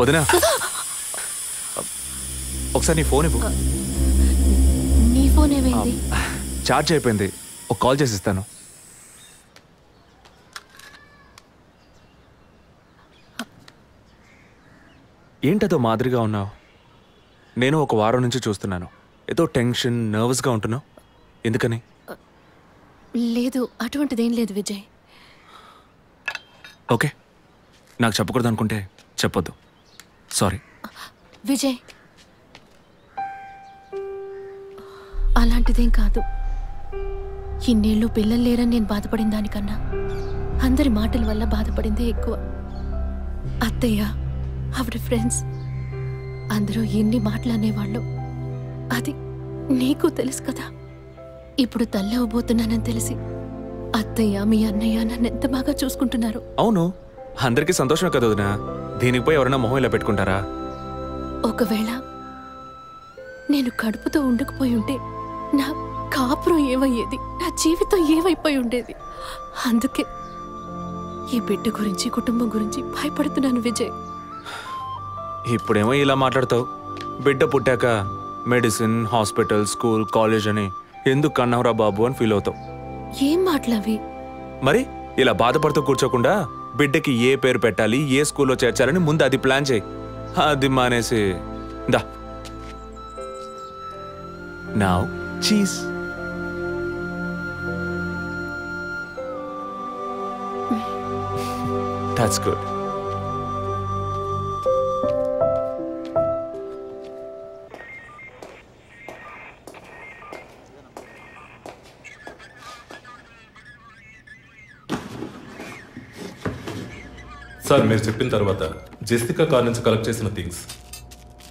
వదినా ఒకసారి నీ ఫోన్ ఇవ్వు. నీ ఫోన్ ఏమైంది? ఛార్జ్ అయిపోయింది. ఒక కాల్ చేసి ఇస్తాను. ఏంటదో మాదిరిగా ఉన్నావు? నేను ఒక వారం నుంచి చూస్తున్నాను. ఏదో టెన్షన్, నర్వస్గా ఉంటున్నావు. ఎందుకని? లేదు, అటువంటిదేం లేదు విజయ్. ఓకే, నాకు చెప్పకూడదు అనుకుంటే చెప్పొద్దు. సారీ విజయ్, అలాంటిదేం కాదు. ఇన్నేళ్ళు పిల్లలు లేరని నేను బాధపడిన దానికన్నా అందరి మాటల వల్ల బాధపడిందే ఎక్కువ. అత్తయ్య, ఆవిడ ఫ్రెండ్స్ అందరూ ఎన్ని మాటలు అనేవాళ్ళు. అది నీకు తెలుసు కదా. ఇప్పుడు తల్లి అవ్వబోతున్నానని తెలిసి అత్తయ్య, మీ అన్నయ్య నన్ను ఎంత బాగా చూసుకుంటున్నారు. అవును, అందరికీ సంతోషమే కదా వదినా. దీనికి పోయి ఎవరైనా మొహం ఇలా పెట్టుకుంటారా? ఒకవేళ నేను కడుపుతో ఉండకపోయి ఉంటే నా కాపురం ఏమయ్యేది, నా జీవితం ఏమైపోయి ఉండేది. అందుకే ఈ బిడ్డ గురించి, కుటుంబం గురించి భయపడుతున్నాను విజయ్. ఇప్పుడేమో ఇలా మాట్లాడతావు. బిడ్డ పుట్టాక మెడిసిన్, హాస్పిటల్, స్కూల్, కాలేజ్ అని ఎందుకు కన్నావురా బాబు అని ఫీల్ అవుతావు. ఏం మాటలవి? మరి ఇలా బాధపడుతూ కూర్చోకుండా బిడ్డకి ఏ పేరు పెట్టాలి, ఏ స్కూల్లో చేర్చాలని ముందు అది ప్లాన్ చేయి. అది మానేసి దా నౌ చీజ్. That's good. సార్, మీరు చెప్పిన తర్వాత జెసికా కార్ నుంచి కలెక్ట్ చేసిన థింగ్స్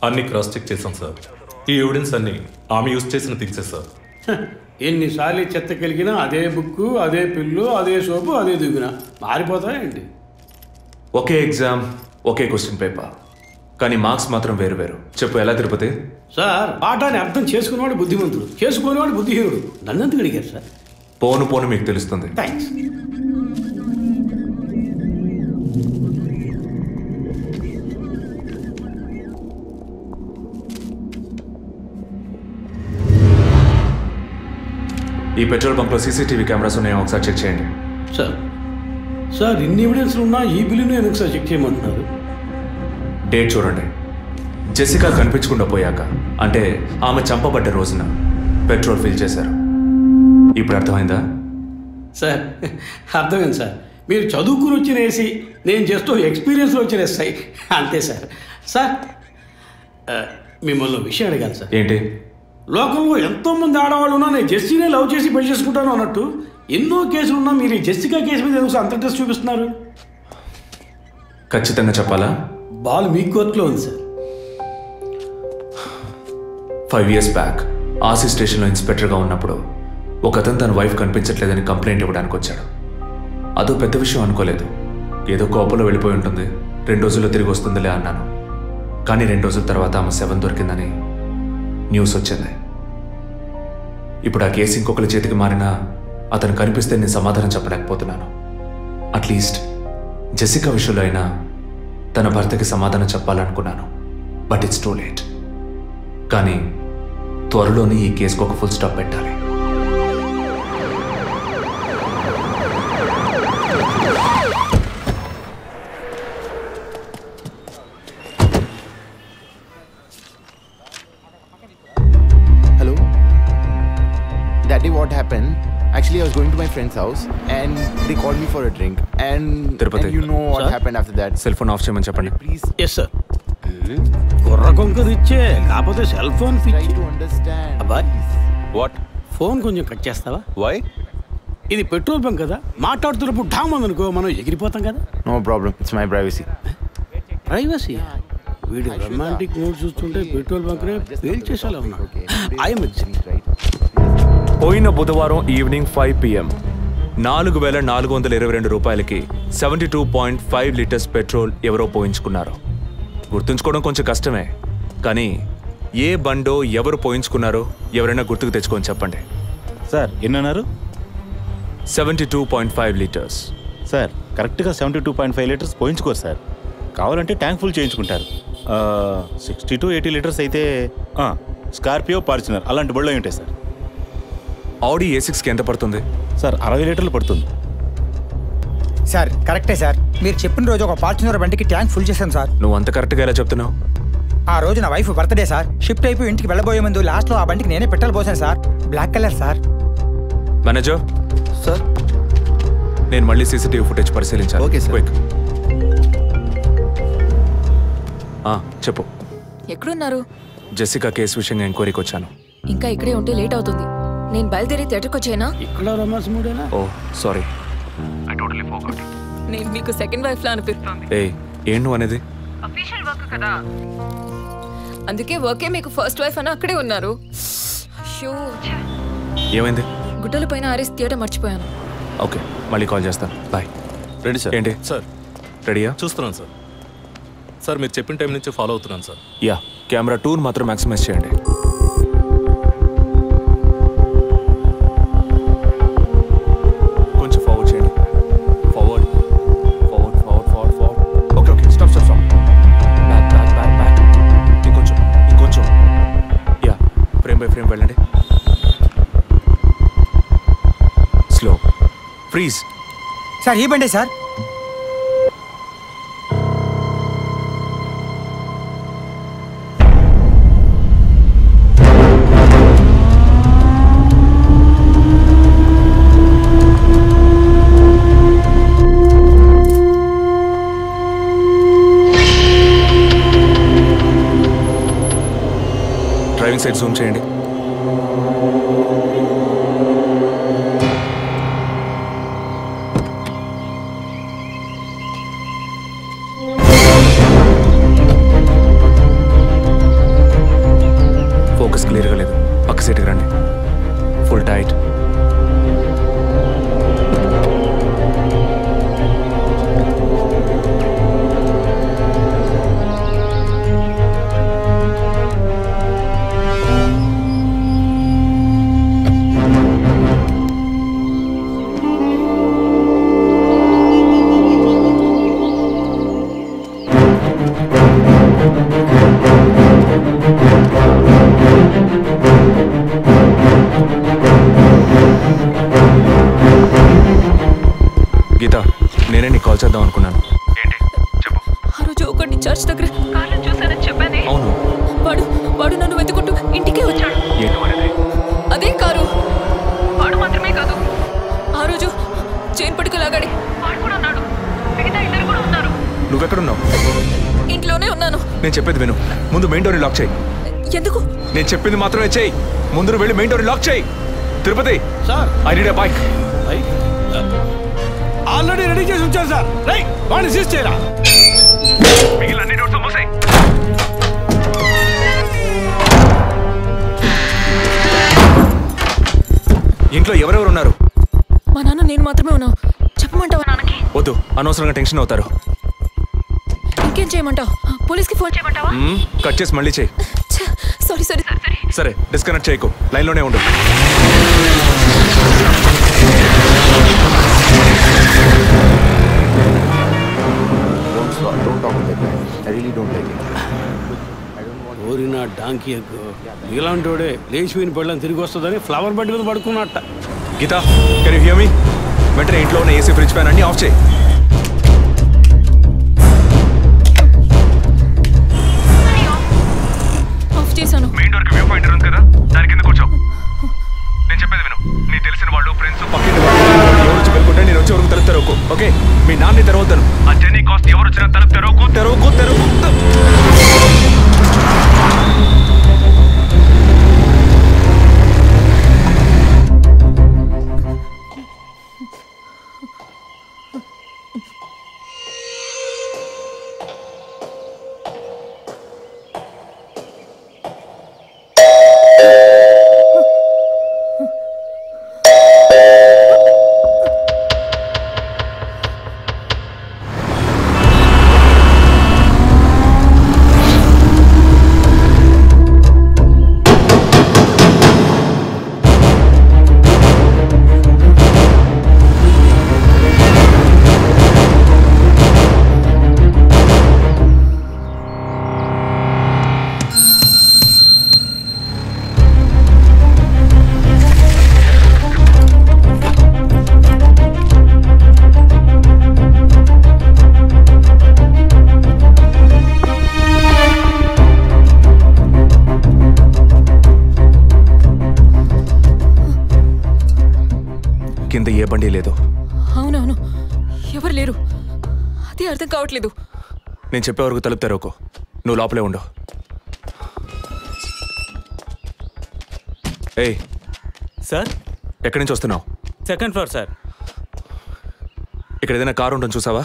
అన్ని క్రాస్ చెక్ చేశాం సార్. ఈ ఎవిడెన్స్ అన్ని ఆమె యూజ్ చేసిన థింగ్సే సార్. ఎన్నిసార్లు చెత్త కలిగినా అదే బుక్కు, అదే పిల్లు, అదే సోపు, అదే దిగున మారిపోతాయండి. ఒకే ఎగ్జామ్, ఒకే క్వశ్చన్ పేపర్, కానీ మార్క్స్ మాత్రం వేరు వేరు. చెప్పు ఎలా తిరుపతి? సార్, పాఠాన్ని అర్థం చేసుకునేవాడు బుద్ధిమంతుడు, చేసుకునేవాడు బుద్ధిహీనుడు. నన్నెందుకు అడిగారు సార్? పోను పోను మీకు తెలుస్తుంది. థ్యాంక్స్. ఈ పెట్రోల్ బంక్లో సీసీటీవీ కెమెరాస్ ఉన్నాయో ఒకసారి చెక్ చేయండి. సార్ ఇన్ని ఎవిడెన్స్లు ఉన్నా ఈ బిల్లును ఎందుకు సార్ చెక్ చేయమంటున్నారు? డేట్ చూడండి. జెసికా కనిపించకుండా పోయాక, అంటే ఆమె చంపబడ్డ రోజున పెట్రోల్ ఫిల్ చేశారు. ఇప్పుడు అర్థమైందా? సార్ అర్థమైంది సార్. మీరు చదువుకుని వచ్చిన ఏసీ, నేను జస్ట్ ఎక్స్పీరియన్స్లో వచ్చిన ఎస్ఐ, అంతే సార్. సార్ మిమ్మల్ని విషయం అడిగాను సార్. ఏంటి? లోకంలో ఎంతోమంది ఆడవాళ్ళు ఉన్నా నేను జెస్సీనే లవ్ చేసి పెళ్లి చేసుకుంటాను అన్నట్టు ఎన్నో కేసులు ఉన్నా మీరు ఈ జెసికా కేసు మీద ఎందుకు అంత ఇంట్రెస్ట్ చూపిస్తున్నారు? ఖచ్చితంగా చెప్పాలా? బాల్ మీ కోర్టులో ఉంది సార్. 5 years బ్యాక్ ఆర్సీ స్టేషన్లో ఇన్స్పెక్టర్గా ఉన్నప్పుడు ఒకతను తన వైఫ్ కనిపించట్లేదని కంప్లైంట్ ఇవ్వడానికి వచ్చాడు. అదో పెద్ద విషయం అనుకోలేదు. ఏదో కోపంలో వెళ్ళిపోయి ఉంటుంది, 2 రోజుల్లో తిరిగి వస్తుందిలే అన్నాను. కానీ 2 రోజుల తర్వాత ఆమె శవం దొరికిందని న్యూస్ వచ్చింది. ఇప్పుడు ఆ కేసు ఇంకొకరి చేతికి మారినా అతను కనిపిస్తే నేను సమాధానం చెప్పలేకపోతున్నాను. అట్లీస్ట్ జెసికా విషయంలో అయినా తన భర్తకి సమాధానం చెప్పాలనుకున్నాను. But it's too late. కానీ త్వరలోనే ఈ కేసుకు ఒక ఫుల్ స్టాప్ పెట్టాలి. Daddy, what happened? Actually, I was going to my friend's house and they called me for a drink. And you know what happened after that. Cell phone off చేయమని చెప్పండి. Please. Yes, sir. కుర్ర కొంకది ఇచ్చే, కాకపోతే cell phone Try to understand. అబ్బాయ్, what? Phone కొంచెం cut చేస్తావా? Why? ఇది petrol bunk కదా, మాట్లాడుతున్నప్పుడు ఢామ్ అనుకో మనం ఎగిరిపోతాం కదా. No problem. It's my privacy. Privacy? వీడు రొమాంటిక్ మూడ్ చూస్తుంటే పెట్రోల్ బంక్ రే ఫెయిల్ చేసేలా ఉన్నాడు. ఐఎమ్ పోయిన బుధవారం ఈవినింగ్ 5 PM 4,422 రూపాయలకి 72.5 లీటర్స్ పెట్రోల్ ఎవరో పోయించుకున్నారు. గుర్తుంచుకోవడం కొంచెం కష్టమే, కానీ ఏ బండో ఎవరు పోయించుకున్నారో ఎవరైనా గుర్తుకు తెచ్చుకొని చెప్పండి. సార్ ఎన్నన్నారు? 72.5 లీటర్స్. సార్ కరెక్ట్గా 72.5 లీటర్స్ పోయించుకోరు సార్. కావాలంటే ట్యాంక్ ఫుల్ చేయించుకుంటారు. 60 to 80 లీటర్స్ అయితే స్కార్పియో, ఫార్చునర్ అలాంటి బళ్ళు ఉంటాయి సార్. ఆడి A6కి ఎంత పడుతుంది సార్? 60 లీటర్లు పడుతుంది సార్. కరెక్టే సార్, మీరు చెప్పిన రోజు ఒక ఫార్చునర్ బండికి ట్యాంక్ ఫుల్ చేశాను సార్. నువ్వు అంత కరెక్ట్గా ఎలా చెప్తున్నావు? ఆ రోజు నా వైఫ్ బర్త్డే సార్. షిఫ్ట్ అయిపోయి ఇంటికి వెళ్ళబోయే ముందు లాస్ట్లో ఆ బండికి నేనే పెట్రోల్ పోసాను sir. Black colour sir. Manager sir, నేను మళ్ళీ సీసీటీవీ ఫుటేజ్ పరిశీలించాను. Okay sir. క్విక్. చెప్పు. ఎక్కడున్నారు? జెసికా కేసు విషయంగా ఎంక్వైరీకి వచ్చాను. ఇంకా ఇక్కడే ఉంటే లేట్ అవుతుంది. నేను బయలుదేరి థియేటర్కి వచ్చేనా? ఇక్కడ రొమాన్స్ మూడేనా? ఓ సారీ. నేను మీకు సెకండ్ వైఫ్ లా అనిపిస్తుంది. ఏం నువ్వు అనేది? అఫీషియల్ వర్క్ కదా, అందుకే వర్కే మీకు ఫస్ట్ వైఫ్ అని అక్కడే ఉన్నారు. అయ్యో, ఏమైంది? గుడ్డల పైన ఆరేసి థియేటర్ మర్చిపోయాను. ఓకే, మళ్ళీ కాల్ చేస్తాను. బాయ్. Ready sir. ఏంటి సార్? రెడీయా? చూస్తున్నాను సార్. సార్ మీరు చెప్పిన టైం నుంచి ఫాలో అవుతున్నాను సార్. యా, కెమెరా 2 మాత్రం మ్యాక్సిమైజ్ చేయండి. కొంచెం ఫార్వర్డ్ చేయండి. Forward forward forward forward forward. Okay okay, stop stop stop. Back back back back. ఇంకొంచెం ఇంకొంచెం. యా, ఫ్రేమ్ బై ఫ్రేమ్ వెళ్ళండి. స్లో. ఫ్రీజ్. సార్ ఈ బండే సార్. డ్రైవింగ్ సైడ్ జూమ్ చేయండి. ఫోకస్ క్లియర్గా లేదు. పక్క సీట్కి రండి. Full tight. గీతా, నేనే నీకు కాల్ చేద్దాం అనుకున్నాను. ఏంటి చెప్పు. ఆ రోజు ఒకటి చర్చ్ దగ్గర కార్లో చూసానని చెప్పానే. అవును. వాడు నన్ను వెతుకుంటూ ఇంటికే వచ్చాడు. అదే కారు. వాడు మాత్రమే కాదు, ఆ రోజు చైన్ పట్టుకు లాగాడి వాడు కూడా ఉన్నాడు. మిగతా ఇద్దరు కూడా ఉన్నారు. నువ్వెక్కడున్నావు? ఇంట్లోనే ఉన్నాను. నేను చెప్పేది విను. ముందు మెయిన్ డోర్ లాక్ చేయి. ఎందుకు? నేను చెప్పింది మాత్రమే చేయి. ముందు వెళ్ళి మెయిన్ డోర్ లాక్ చేయి. Tirupati sir, I need a bike. Already ready చేసి ఉంచాను సార్. రైట్, వాడిని సీజ్ చేయరా. మిగిలిన అన్ని డోర్స్ మూసేయ్. ఇంట్లో ఎవరెవరు ఉన్నారు? మా నాన్న నేను మాత్రమే ఉన్నావు. చెప్పమంటావా నాన్నకి? వద్దు, అనవసరంగా టెన్షన్ అవుతారు. ఇంకేం చేయమంటావు? పోలీస్కి ఫోన్ చేయమంటావా? కట్ చేసి మళ్ళీ చేయి. Sorry sorry sorry. సరే, డిస్కనెక్ట్ చేయకు, లైన్లోనే ఉండు. Don't talk like that. I really don't like it. ఓరిన డాంకీ ఎగ్గు. ఇలాంటోడే లేచిపోయిన పళ్ళని తిరిగి వస్తుందని ఫ్లవర్ బెడ్ మీద పడుకున్నట్ట. Geeta, can you hear me? వెంటనే ఇంట్లో ఉన్న ఏసీ, ఫ్రిడ్జ్, ఫ్యాన్ అన్ని ఆఫ్ చేయి. ఆఫ్ చేశాను. మెయిన్ డోర్ కి వ్యూ పాయింటర్ ఉంది కదా, దాని కింద కూర్చో. నేను చెప్పేది విను. నీ తెలిసిన వాళ్ళు, ఫ్రెండ్స్, పక్కింటి వాళ్ళు ఎవరు వచ్చి వెళ్ళుకుంటే నేను వచ్చే వరకు తలుపు తెరవకు. ఓకే, మీ నాన్ని తెరవద్దాను. ఆ జర్నీ కాస్ట్ ఎవరు వచ్చినా తలుపు తెరవకు తెరవకు తెరవకు. ఏ బండి లేదు. అవునవును, ఎవరు లేరు. అదే అర్థం కావట్లేదు. నేను చెప్పే వరకు తలుపు తెరవకు. నువ్వు లోపలే ఉండు. ఏయ్ సార్, ఎక్కడి నుంచి వస్తున్నావు? Second floor sir. ఇక్కడ ఏదైనా కారు ఉంటుంది చూసావా?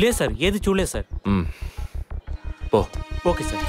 లేదు సార్, ఏది చూడలేదు సార్. పో. Okay sir.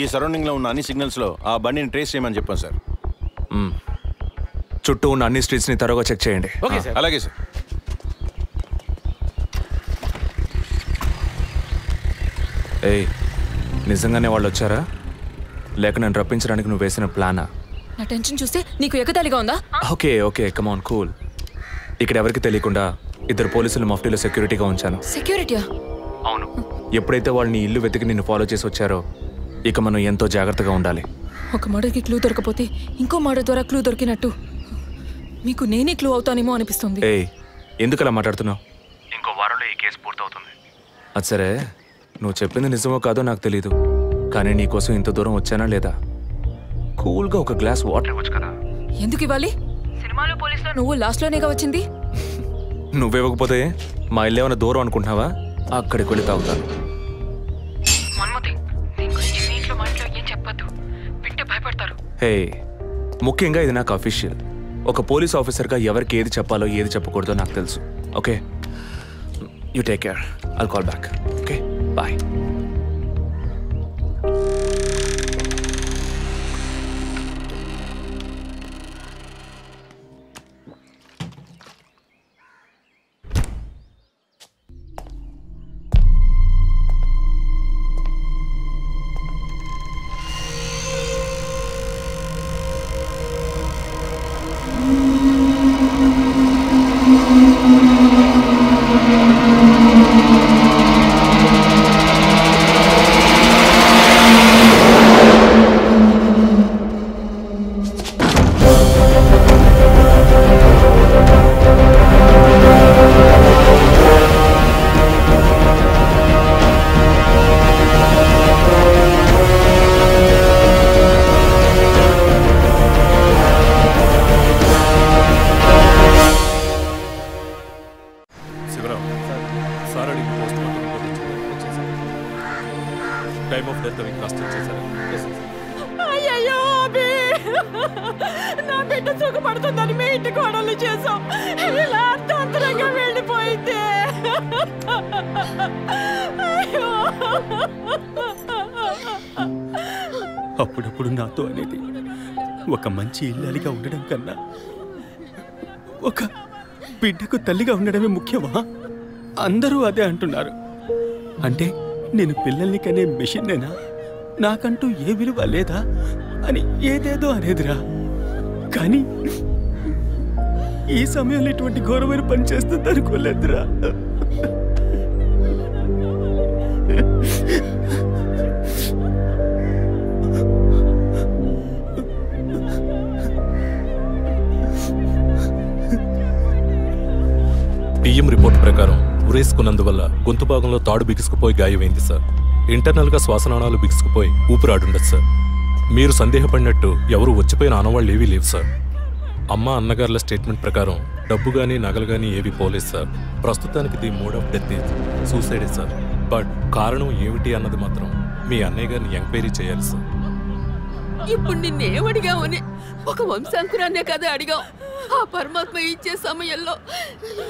ఈ సరౌండింగ్ లో ఉన్న అన్ని సిగ్నల్స్ లో ఆ బండిని ట్రేస్ చేయమని చెప్పాను సార్. చుట్టూ ఉన్న అన్ని స్ట్రీట్స్ ని తరోగా చెక్ చేయండి. Okay sir. అలాగే సార్. ఏయ్, నిజంగానే వాళ్ళు వచ్చారా లేక నన్ను రప్పించడానికి నువ్వు వేసిన ప్లానా? నా టెన్షన్ చూస్తే నీకు ఎగతాళిగా ఉందా? Okay okay, come on, cool. ఇక్కడ ఎవరికి తెలియకుండా 2 పోలీసులు మఫ్టీలో సెక్యూరిటీగా ఉంచాను. సెక్యూరిటీయా? అవును. ఎప్పుడైతే వాళ్ళని ఇల్లు వెతికి నిన్ను ఫాలో చేసి వచ్చారో ఇక మనం ఎంతో జాగ్రత్తగా ఉండాలి. ఒక మర్డర్కి క్లూ దొరకపోతే ఇంకో మర్డర్ ద్వారా క్లూ దొరికినట్టు మీకు నేనే క్లూ అవుతానేమో అనిపిస్తుంది. ఏయ్, ఎందుకు అలా మాట్లాడుతున్నావు? ఇంకో వారంలో ఈ కేసు పూర్తవుతుంది. అది సరే, నువ్వు చెప్పింది నిజమో కాదో నాకు తెలీదు, కానీ నీకోసం ఇంత దూరం వచ్చానా లేదా? కూల్గా ఒక గ్లాస్ వాటర్ ఇవ్వచ్చు కదా. ఎందుకు ఇవ్వాలి? సినిమాలో పోలీసులో నువ్వు లాస్ట్లోనేగా వచ్చింది. నువ్వివ్వకపోతే మా ఇల్లు ఏమైనా దూరం అనుకుంటున్నావా? అక్కడికి వెళ్ళి తాగుతాను. హే, ముఖ్యంగా ఇది నాకు అఫీషియల్. ఒక పోలీస్ ఆఫీసర్గా ఎవరికి ఏది చెప్పాలో ఏది చెప్పకూడదో నాకు తెలుసు. Okay, you take care. I'll call back. Okay, bye. అయ్యో అభి, నా బిడ్డ సుఖపడుతుందని మీ ఇంటి కోడలు చేసాం. ఇలా అర్థంతరంగా వెళ్ళిపోయింది. అయ్యో, అప్పుడప్పుడు నాతో అనేది ఒక మంచి ఇల్లాలిగా ఉండడం కన్నా ఒక బిడ్డకు తల్లిగా ఉండడమే ముఖ్యమా? అందరూ అదే అంటున్నారు. అంటే నేను పిల్లల్ని కనే మెషిన్నేనా? నాకంటూ ఏ విలువ లేదా అని ఏదేదో అనేదిరా. కానీ ఈ సమయంలో ఇటువంటి ఘోరమైన పని చేస్తుంది అనుకోలేదురా. పిఎం రిపోర్ట్ ప్రకారం ఉరేసుకున్నందువల్ల గొంతు భాగంలో తాడు బిగుసుకుపోయి గాయమైంది సార్. ఇంటర్నల్గా శ్వాసనాళాలు బిగుసుకుపోయి ఊపిరాడుండదు సార్. మీరు సందేహపడినట్టు ఎవరు వచ్చిపోయిన ఆనవాళ్ళు ఏవీ లేవు సార్. అమ్మ అన్నగారుల స్టేట్మెంట్ ప్రకారం డబ్బు కానీ నగలు కానీ ఏవి పోలేదు సార్. ప్రస్తుతానికి ది మోడ్ ఆఫ్ డెత్ సూసైడే సార్. బట్ కారణం ఏమిటి అన్నది మాత్రం మీ అన్నయ్య గారిని ఎంక్వైరీ చేయాలి సార్. ఇప్పుడు నిన్నేమడిగామని ఒక వంశాంకురాన్నే కదా అడిగాం. ఆ పరమాత్మ ఇచ్చే సమయంలో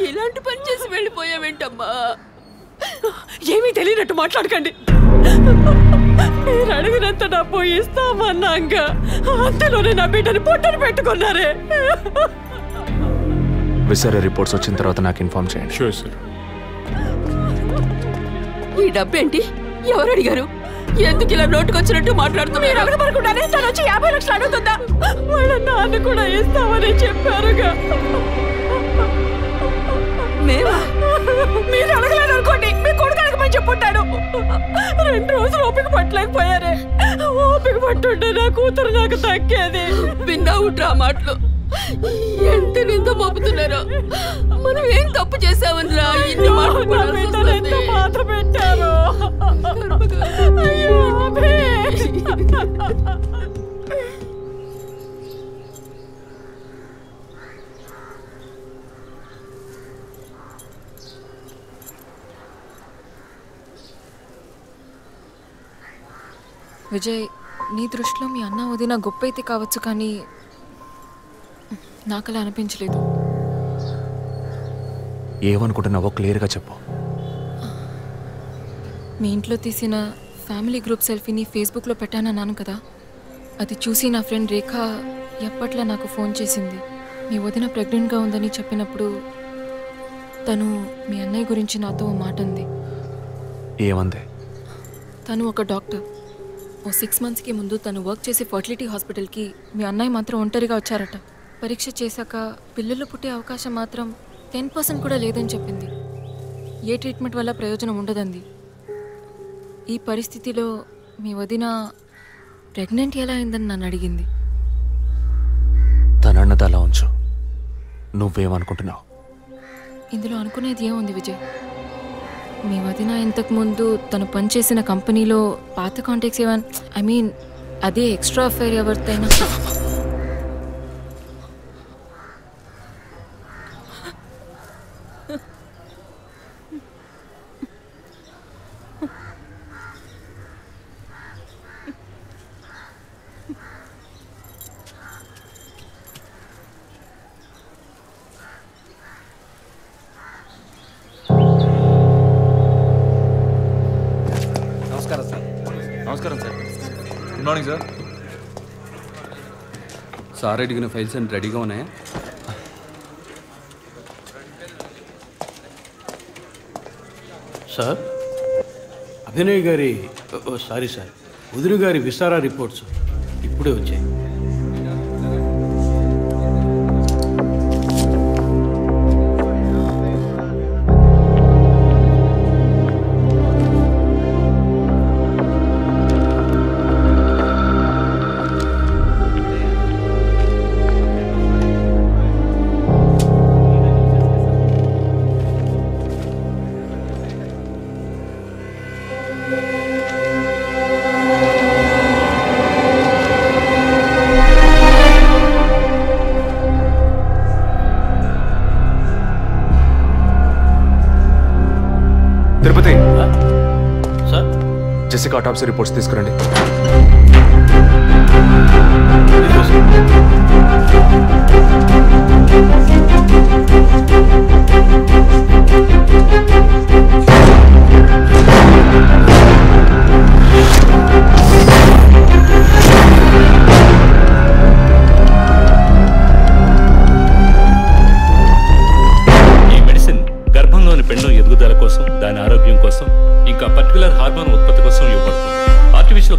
ఇలాంటి పని చేసి వెళ్ళిపోయావేంటమ్మా? ఏమీ తెలియనట్టు మాట్లాడకండి. మీరు అడిగినంత డబ్బు ఇస్తామన్నాగా అంతలోనే నా బిడ్డని పొట్టను పెట్టుకున్నారే. విసారా రిపోర్ట్స్ వచ్చిన తర్వాత నాకు ఇన్ఫార్మ్ చేయండి. Sure sir. ఈ డబ్బేంటి? ఎవరు అడిగారు? ఎందుకు ఇలా నోటుకొచ్చినట్టు మాట్లాడుతున్నారు? మీరు అడగబడకుండానే తను వచ్చి 50 లక్షలు అడుగుతుందా? వాళ్ళ నాన్న కూడా ఇస్తామని చెప్పారుగా. మేమా? మీరు అడగలేదు అనుకోండి, మీ కొడుకు అడగమని చెప్పుంటాడు. 2 రోజులు ఓపిక పట్టలేకపోయారే. ఓపిక పట్టుంటే నా కూతురు నాకు తగ్గేది. విన్నావు డ్రా మాటలు ఎంత నింద మోపుతున్నారో. మనం ఏం తప్పు చేసామని రా ఇన్ని మాటలు ఎంత బాధ పెట్టారు. అయ్యో విజయ్, నీ దృష్టిలో మీ అన్న వదిన గొప్ప అయితే కావచ్చు, కానీ నాకు అలా అనిపించలేదు. ఏమనుకుంటున్నావో క్లియర్గా చెప్పు. మీ ఇంట్లో తీసిన ఫ్యామిలీ గ్రూప్ సెల్ఫీని ఫేస్బుక్లో పెట్టానన్నాను కదా, అది చూసి నా ఫ్రెండ్ రేఖ ఎప్పట్లా నాకు ఫోన్ చేసింది. మీ వదిన ప్రెగ్నెంట్గా ఉందని చెప్పినప్పుడు తను మీ అన్నయ్య గురించి నాతో ఓ మాట అంది. ఏమంది? తను ఒక డాక్టర్. ఓ 6 monthsకి ముందు తను వర్క్ చేసే ఫర్టిలిటీ హాస్పిటల్కి మీ అన్నయ్య మాత్రం ఒంటరిగా వచ్చారట. పరీక్ష చేశాక పిల్లలు పుట్టే అవకాశం మాత్రం 10% కూడా లేదని చెప్పింది. ఏ ట్రీట్మెంట్ వల్ల ప్రయోజనం ఉండదండి. ఈ పరిస్థితిలో మీ వదిన ప్రెగ్నెంట్ ఎలా అయిందని నన్ను అడిగింది. తనన్నది అలా ఉంచు. నువ్వేమనుకుంటున్నావు? ఇందులో అనుకునేది ఏముంది విజయ్? మీ వదిన ఇంతకుముందు తను పనిచేసిన కంపెనీలో పాత కాంటాక్ట్స్ ఏమైనా అదే ఎక్స్ట్రా అఫైర్ ఎవరితైనా నమస్కారం sir. Good morning sir. Sir అడిగిన ఫైల్స్ అన్ని రెడీగా ఉన్నాయా? సార్, అభినయ్ గారి సారీ సార్, వదిన గారి విసారా రిపోర్ట్స్ ఇప్పుడే వచ్చాయి. తిరుపతి సార్, జెసికా ఆటాప్సీ రిపోర్ట్స్ తీసుకురండి.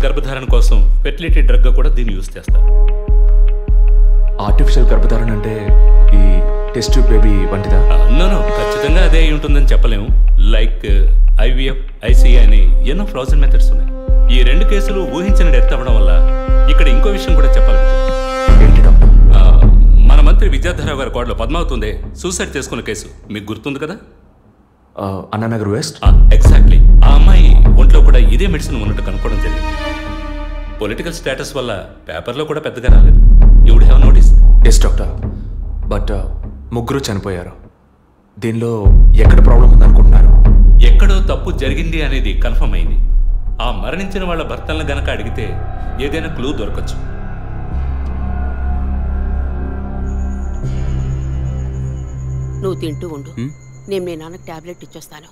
గర్భధారణ కోసం ఫెర్టిలిటీ డ్రగ్ కూడా దీన్ని యూజ్ చేస్తారు. ఆర్టిఫిషియల్ గర్భధారణ అంటే ఈ టెస్ట్ ట్యూబ్ బేబీ వంటిదా? నో, ఖచ్చితంగా అదే అయి ఉంటుందని చెప్పలేము. లైక్ IVF, ICI అని ఎన్నో ఫ్రోజన్ మెథడ్స్ ఉన్నాయి. ఈ 2 కేసులు ఊహించిన డెత్ అవ్వడం వల్ల ఇక్కడ ఇంకో విషయం కూడా చెప్పాలి. మన మంత్రి విద్యాధరరావు గారి కోడలు పద్మావతి సూసైడ్ చేసుకున్న కేసు మీకు గుర్తుంది కదా? అన్నానగర్ వెస్ట్. ఎగ్జాక్ట్లీ. ఆ అమ్మాయి ఒంట్లో కూడా ఇదే మెడిసిన్ ఉన్నట్టు కనుక్కోవడం జరిగింది. పొలిటికల్ స్టేటస్ వల్ల పేపర్లో కూడా పెద్దగా రాలేదు. You would have notice. Yes doctor, but ముగ్గురు చనిపోయారు. దీనిలో ఎక్కడ ప్రాబ్లం ఉందనుకుంటున్నారు? ఎక్కడో తప్పు జరిగింది అనేది కన్ఫర్మ్ అయింది. ఆ మరణించిన వాళ్ళ భర్తలను గనక అడిగితే ఏదైనా క్లూ దొరకచ్చు. నువ్వు తింటూ ఉండు, నేను మీ నాన్నకు టాబ్లెట్ ఇచ్చొస్తాను.